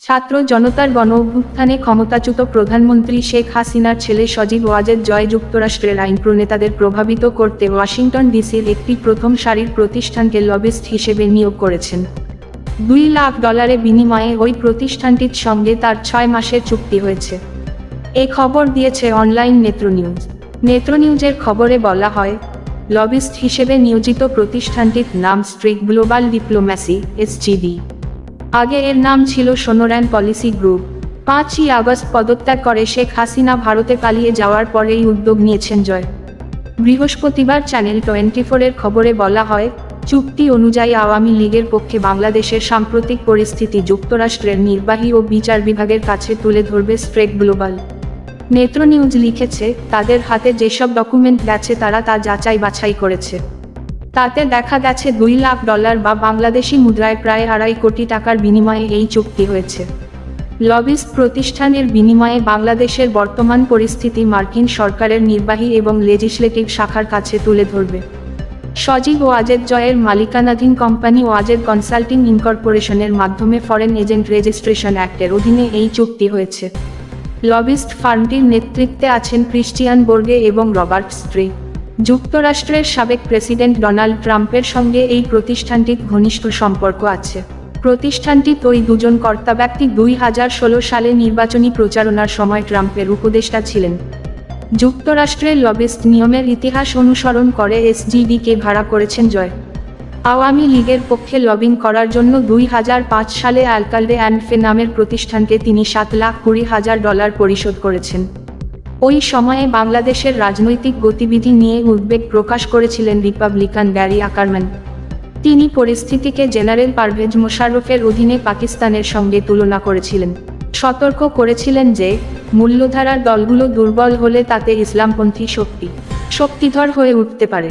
ছাত্র জনতার গণ অভ্যুত্থানে ক্ষমতাচ্যুত প্রধানমন্ত্রী শেখ হাসিনার ছেলে সজীব ওয়াজেদ জয় যুক্তরাষ্ট্রের আইন প্রণেতাদের প্রভাবিত করতে ওয়াশিংটন ডিসির একটি প্রথম সারির প্রতিষ্ঠানকে লবিস্ট হিসেবে নিয়োগ করেছেন। $2 লাখ বিনিময়ে ওই প্রতিষ্ঠানটির সঙ্গে তার 6 মাসের চুক্তি হয়েছে। এ খবর দিয়েছে অনলাইন নেত্রনিউজ। নেত্রনিউজের খবরে বলা হয়, লবিস্ট হিসেবে নিয়োজিত প্রতিষ্ঠানটির নাম স্ট্রিক গ্লোবাল ডিপ্লোম্যাসি (SGD)। আগে এর নাম ছিল সোনোরান পলিসি গ্রুপ। 5ই আগস্ট পদত্যাগ করে শেখ হাসিনা ভারতে পালিয়ে যাওয়ার পরেই উদ্যোগ নিয়েছেন জয়। বৃহস্পতিবার চ্যানেল 24-এর খবরে বলা হয়, চুক্তি অনুযায়ী আওয়ামী লীগের পক্ষে বাংলাদেশের সাম্প্রতিক পরিস্থিতি যুক্তরাষ্ট্রের নির্বাহী ও বিচার বিভাগের কাছে তুলে ধরবে স্ট্রিক গ্লোবাল। নেত্রনিউজ লিখেছে, তাদের হাতে যেসব ডকুমেন্ট গেছে তারা তা যাচাই বাছাই করেছে। তাতে দেখা গেছে $2 লাখ বা বাংলাদেশি মুদ্রায় প্রায় $2.5 কোটি টাকার বিনিময়ে এই চুক্তি হয়েছে। লবিস্ট প্রতিষ্ঠানের বিনিময়ে বাংলাদেশের বর্তমান পরিস্থিতি মার্কিন সরকারের নির্বাহী এবং লেজিসলেটিভ শাখার কাছে তুলে ধরবে। সজীব ওয়াজেদ জয়ের মালিকানাধীন কোম্পানি ওয়াজেদ কনসাল্টিং ইনকর্পোরেশনের মাধ্যমে ফরেন এজেন্ট রেজিস্ট্রেশন অ্যাক্টের অধীনে এই চুক্তি হয়েছে। লবিস্ট ফার্মটির নেতৃত্বে আছেন ক্রিশ্চিয়ান বোর্গে এবং রবার্ট স্ট্রি। যুক্তরাষ্ট্রের সাবেক প্রেসিডেন্ট ডোনাল্ড ট্রাম্পের সঙ্গে এই প্রতিষ্ঠানটির ঘনিষ্ঠ সম্পর্ক আছে। প্রতিষ্ঠানটির ওই দুজন কর্তাব্যক্তি 2016 সালে নির্বাচনী প্রচারণার সময় ট্রাম্পের উপদেষ্টা ছিলেন। যুক্তরাষ্ট্রের লবিস্ট নিয়মের ইতিহাস অনুসরণ করে SGD-কে ভাড়া করেছেন জয়। আওয়ামী লীগের পক্ষে লবিং করার জন্য 2005 সালে অ্যালকালডে অ্যান্ড ফে নামের প্রতিষ্ঠানকে তিনি $7,20,000 পরিশোধ করেছেন। ওই সময়ে বাংলাদেশের রাজনৈতিক গতিবিধি নিয়ে উদ্বেগ প্রকাশ করেছিলেন রিপাবলিকান গ্যারি আকারম্যান। তিনি পরিস্থিতিকে জেনারেল পারভেজ মোশাররফের অধীনে পাকিস্তানের সঙ্গে তুলনা করেছিলেন। সতর্ক করেছিলেন যে, মূল্যধারার দলগুলো দুর্বল হলে তাতে ইসলামপন্থী শক্তিধর হয়ে উঠতে পারে।